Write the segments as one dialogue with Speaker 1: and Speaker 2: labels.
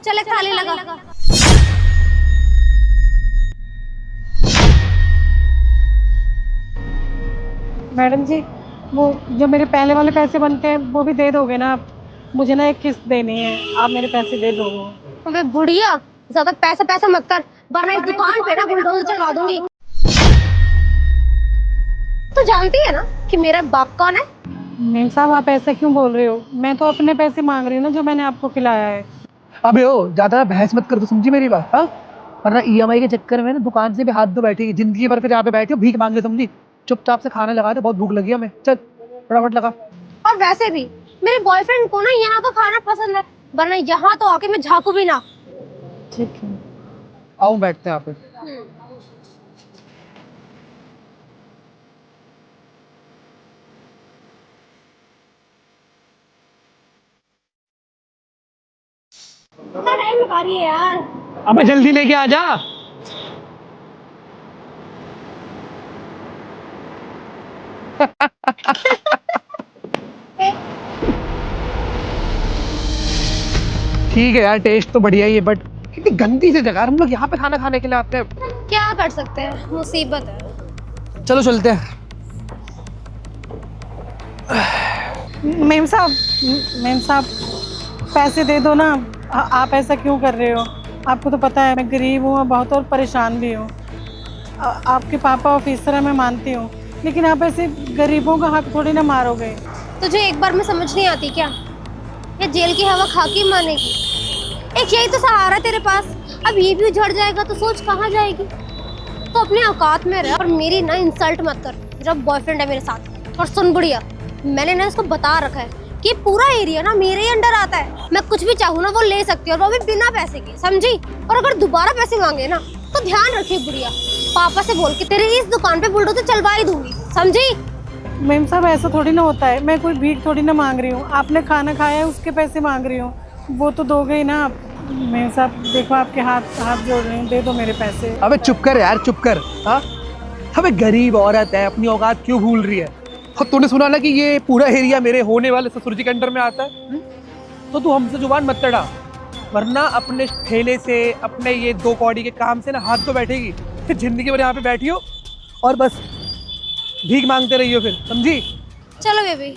Speaker 1: चल एक थाली लगा।
Speaker 2: मैडम जी, वो जो मेरे पहले वाले पैसे बनते हैं वो भी दे दोगे ना आप? मुझे ना एक किस्त देनी है, आप मेरे पैसे दे दो।
Speaker 1: अबे बुढ़िया, ज्यादा पैसा पैसा मत कर, वरना इस दुकान पे ना बुलडोजर चला दूंगी। तो जानती है ना कि मेरा बाप कौन है?
Speaker 2: मेम साहब, आप ऐसा क्यों बोल रहे हो? मैं तो अपने पैसे मांग रही हूँ ना, जो मैंने आपको खिलाया है।
Speaker 3: अबे ओ, ज्यादा बहस मत कर, तो समझी मेरी बात? हाँ, वरना ईएमआई के चक्कर में ना दुकान से भी हाथ धो बैठेगी जिंदगी भर, फिर यहाँ पे बैठे हो भीख मांग ले। समझी? चुपचाप से खाना लगा दे, बहुत भूख लगी है हमें। चल फटाफट लगा।
Speaker 1: और वैसे भी मेरे बॉयफ्रेंड को ना यहाँ का खाना पसंद है, वरना यहाँ तो आके मैं झाँकू भी ना।
Speaker 2: ठीक है।
Speaker 3: आओ बैठते हैं यहाँ पे।
Speaker 1: कितना टाइम लगा रही है यार।
Speaker 3: अबे जल्दी लेके आ जा। ठीक है यार, टेस्ट तो बढ़िया ही है, बट कितनी गंदी सी जगह। हम लोग यहाँ पे खाना खाने के लिए आते हैं।
Speaker 1: क्या कर सकते हैं, मुसीबत है।
Speaker 3: चलो चलते हैं।
Speaker 2: मेम साहब, पैसे दे दो ना। आप ऐसा क्यों कर रहे हो? आपको तो पता है मैं गरीब हूँ, बहुत और परेशान भी हूँ। आपके पापा ऑफिसर है, मैं मानती हूँ, लेकिन आप ऐसे गरीबों का हक थोड़ी ना मारोगे।
Speaker 1: तुझे एक बार में समझ नहीं आती क्या? ये जेल की हवा खा के मानेगी? एक यही तो सहारा है तेरे पास, अब ये भी उजड़ जाएगा तो सोच कहाँ जाएगी। तो अपने औकात में रह और मेरी ना इंसल्ट मत कर। मेरा बॉयफ्रेंड है मेरे साथ। और सुन बुढ़िया, मैंने ना इसको बता रखा है कि पूरा एरिया ना मेरे ही अंडर आता है। मैं कुछ भी चाहूँ ना वो ले सकती है, और वो भी बिना पैसे के, समझी? और अगर दोबारा पैसे मांगे ना तो ध्यान रखिए बुढ़िया, पापा से बोल के तेरे इस दुकान पे बुलडोजर चलवा ही दूंगी, समझी?
Speaker 2: मेम साहब, ऐसा थोड़ी ना होता है। मैं कोई भीख थोड़ी ना मांग रही हूँ। आपने खाना खाया है, उसके पैसे मांग रही हूँ, वो तो दोगे ही ना आप। मेम साहब देखो, आपके हाथ हाथ जोड़ रही हूँ, दे दो मेरे पैसे।
Speaker 3: अबे चुप कर यार, चुप कर। हाँ, हमें गरीब औरत है, अपनी औकात क्यों भूल रही है? और तूने सुना ना कि ये पूरा एरिया मेरे होने वाले ससुर जी के अंडर में आता है? तो तू हमसे जुबान मत लड़ा, वरना अपने ठेले से, अपने ये 2 कौड़ी के काम से ना हाथ तो बैठेगी। फिर जिंदगी भर यहाँ पे बैठी हो और बस भीख मांगते रही हो फिर, समझी?
Speaker 1: चलो बेबी।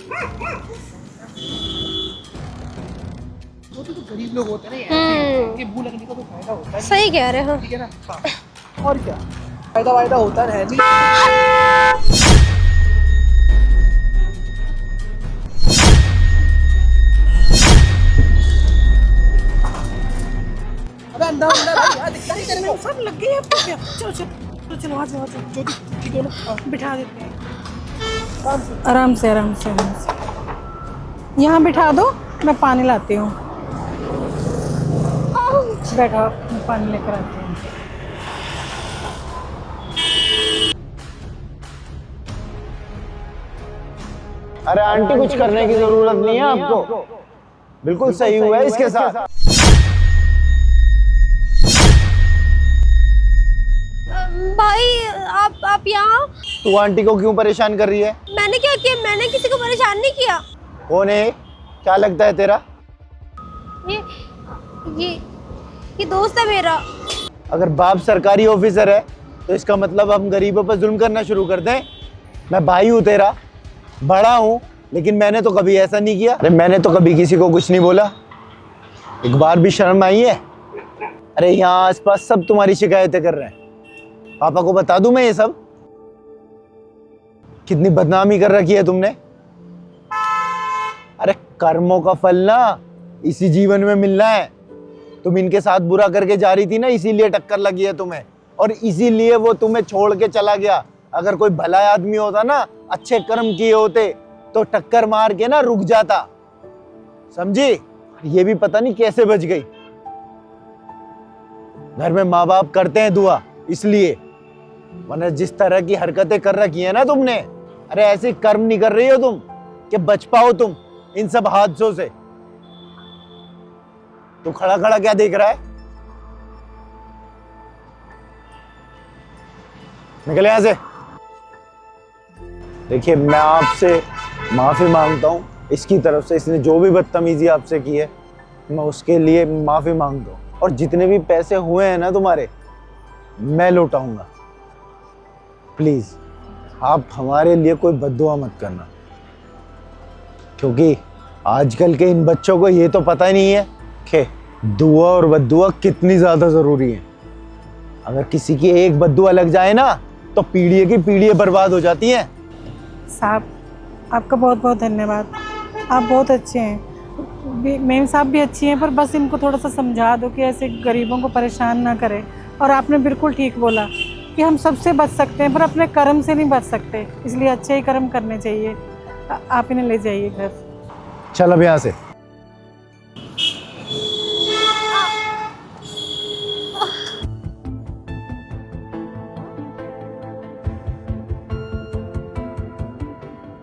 Speaker 3: वो तो गरीब लोग होते हैं ना, इनके मुंह लगने का तो फायदा होता है।
Speaker 1: सही कह रहे हो।
Speaker 3: ठीक है ना? हाँ। और क्या फायदा वायदा होता है नहीं। अबे अंदर अंदर यार, दिखता नहीं तेरे को?
Speaker 2: सब लग गई है आपको क्या? चलो चलो चलो, आ जाओ।
Speaker 3: जो ठीक है ना,
Speaker 2: बिठा देते हैं। आराम से आराम से आराम से। यहाँ बिठा दो, मैं पानी लाती हूँ। बैठो, मैं पानी लेकर आती हूँ।
Speaker 4: अरे आंटी, कुछ करने की जरूरत नहीं है आपको, बिल्कुल सही हुआ है इसके साथ।
Speaker 1: भाई आप यहाँ?
Speaker 4: तू आंटी को क्यों परेशान कर रही है?
Speaker 1: मैंने क्या किया? मैंने किसी को परेशान नहीं किया।
Speaker 4: कौन है? क्या लगता है तेरा?
Speaker 1: ये ये ये दोस्त है मेरा।
Speaker 4: अगर बाप सरकारी ऑफिसर है तो इसका मतलब हम गरीबों पर जुल्म करना शुरू कर दें? मैं भाई हूँ तेरा, बड़ा हूँ, लेकिन मैंने तो कभी ऐसा नहीं किया। अरे मैंने तो कभी किसी को कुछ नहीं बोला, एक बार भी शर्म आई है? अरे यहाँ आसपास सब तुम्हारी शिकायतें कर रहे हैं, पापा को बता दूं मैं ये सब? कितनी बदनामी कर रखी है तुमने। अरे कर्मों का फल ना इसी जीवन में मिलना है। तुम इनके साथ बुरा करके जा रही थी ना, इसीलिए टक्कर लगी है तुम्हें, और इसीलिए वो तुम्हें छोड़ के चला गया। अगर कोई भला आदमी होता ना, अच्छे कर्म किए होते, तो टक्कर मार के ना रुक जाता, समझी? ये भी पता नहीं कैसे बच गई। घर में माँ बाप करते हैं दुआ इसलिए, वरना जिस तरह की हरकतें कर रखी है ना तुमने, अरे ऐसे कर्म नहीं कर रही हो तुम कि बच पाओ तुम इन सब हादसों से। तू खड़ा खड़ा क्या देख रहा है? निकल यहां से। देखिए, मैं आपसे माफी मांगता हूं इसकी तरफ से, इसने जो भी बदतमीजी आपसे की है, मैं उसके लिए माफ़ी मांगता हूँ, और जितने भी पैसे हुए हैं ना तुम्हारे, मैं लौटाऊंगा। प्लीज़ आप हमारे लिए कोई बद्दुआ मत करना, क्योंकि आजकल के इन बच्चों को ये तो पता ही नहीं है कि दुआ और बद्दुआ कितनी ज़्यादा ज़रूरी है। अगर किसी की एक बद्दुआ लग जाए ना, तो पीढ़ी की पीढ़ी बर्बाद हो जाती हैं।
Speaker 2: साहब आपका बहुत बहुत धन्यवाद, आप बहुत अच्छे हैं। मेम साहब भी अच्छी हैं, पर बस इनको थोड़ा सा समझा दो कि ऐसे गरीबों को परेशान ना करें। और आपने बिल्कुल ठीक बोला कि हम सबसे बच सकते हैं, पर अपने कर्म से नहीं बच सकते, इसलिए अच्छे ही कर्म करने चाहिए। आप इन्हें ले जाइए घर।
Speaker 4: चल अब यहाँ से।